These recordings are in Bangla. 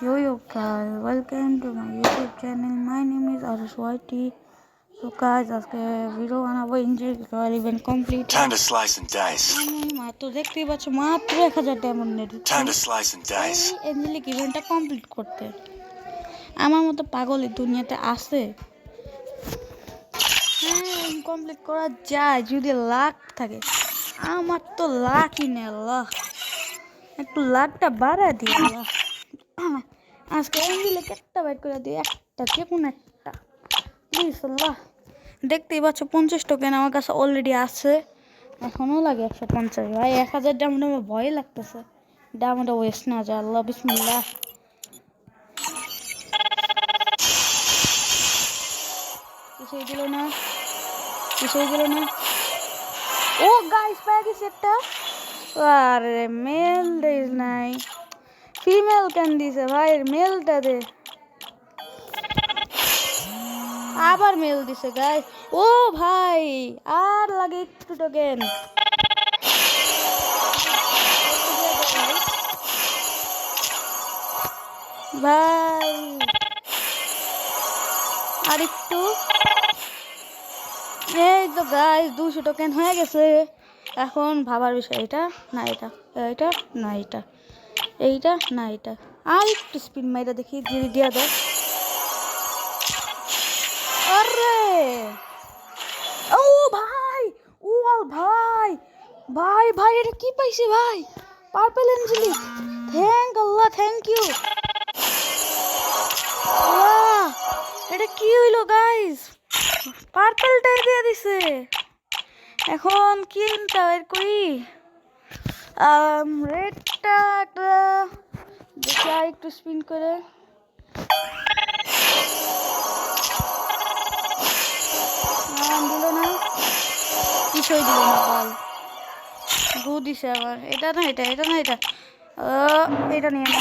Yo guys, welcome to my YouTube channel. My name is RSYT. So guys, আজকে ভিডিও বানাবো engine royal event complete. Time to slice and dice. আমি মাত্র দেখতেই পাচ্ছ মাত্র 1000 diamond net. Time to slice and dice. Angelic ইভেন্টটা কমপ্লিট করতে আমার মতো পাগল এই দুনিয়াতে আছে। হ্যাঁ, কমপ্লিট করা যায় যদি লাক থাকে। আমার তো লাকই নেই, আল্লাহ একটু লাকটা বাড়া দিয়ে আল্লাহ। আজকে এঞ্জেলিক একটা বাইট করে দিই, একটা যে কোনো একটা প্লিজ আল্লাহ। দেখতেই পাচ্ছ 50 টোকেন আমার কাছে অলরেডি আছে, এখনও লাগে 150। ভাই 1000 ডায়মন্ড আমার ভয় লাগতেছে, ডায়মন্ডটা ওয়েস্ট না যায়। আল্লাহ বিসমিল্লাহ। কিছুই দিল না, কিছুই দিল না। ও গাইস পেয়ে গেছে একটা। আরে মেল দেই নাই, ফিমেল কেন দিছে ভাই? মেলটা দে। আবার মেল দিছে গাইস। ও ভাই আর লাগে একটু টোকেন। ভাই আর একটু। এই তো গাইস 200 টোকেন হয়ে গেছে। এখন ভাবার বিষয় এটা না এটা, এটা না এটা, এইটা না এটা। আর একটু স্পিন মাইরা দেখি যদি দিয়া দেয়। আরে ও ভাই, ও ভাই ভাই ভাই এটা কি পাইছি ভাই? Purple angelic. থ্যাংক আল্লাহ, থ্যাংক ইউ। এটা কি হইলো গাইস? পার্পলটাই দিয়ে দিছে। এখন কিনটা বের করি। রেডটা একটা দেখি আর একটু স্পিন করে। দিল না, কিছুই দিল না বল। গু দিছে আবার। এটা না এটা, এটা না এটা, এটা নিয়ে না।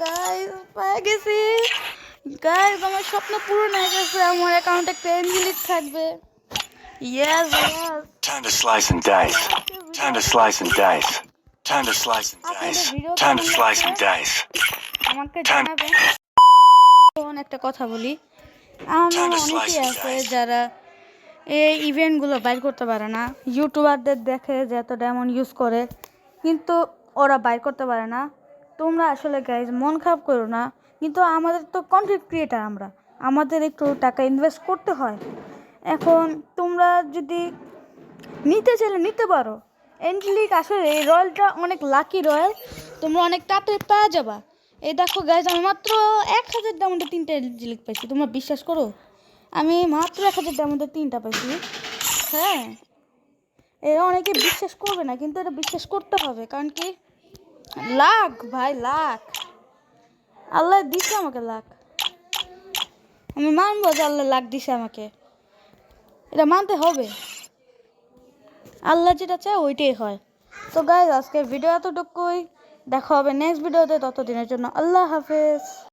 গাইস পেয়ে গেছি। গাইস আমার স্বপ্ন পূরণ হয়ে গেছে, আমার অ্যাকাউন্টে একটা এঞ্জেলিক থাকবে। Yes yes. Time to slice and dice. Time to slice and dice. Time to slice and dice. Time to slice and dice. আমাকে জানাবেন। কোন একটা কথা বলি, আমার অনেকেই আছে যারা এই ইভেন্টগুলো বাইর করতে পারে না। ইউটিউবারদের দেখে যে এত ডায়মন্ড ইউজ করে, কিন্তু ওরা বাইর করতে পারে না। তোমরা আসলে গাইজ মন খারাপ করো না, কিন্তু আমাদের তো কন্টেন্ট ক্রিয়েটার, আমাদের একটু টাকা ইনভেস্ট করতে হয়। এখন তোমরা যদি নিতে চাইলে নিতে পারো। এঞ্জেলিক আসলে এই রয়্যালটা অনেক লাকি রয়্যাল, তোমরা অনেক তাড়াতাড়ি পাওয়া যাবা। এই দেখো গাইজ আমি মাত্র 1000 ডায়মন্ডে 3টা এঞ্জেলিক পাইছি। তোমরা বিশ্বাস করো আমি মাত্র 1000 ডায়মন্ডে 3টা পাইছি। হ্যাঁ, এরা অনেকে বিশ্বাস করবে না, কিন্তু এটা বিশ্বাস করতে হবে। কারণ কি লাখ ভাই, লাখ আল্লাহ দিছে আমাকে, লাখ আমি মানবো যে আল্লাহ লাখ দিছে আমাকে, এটা মানতে হবে। আল্লাহ যেটা চায় ওইটাই হয়। তো গাইজ আজকে ভিডিও এতটুকুই, দেখা হবে নেক্সট ভিডিওতে। ততদিনের জন্য আল্লাহ হাফেজ।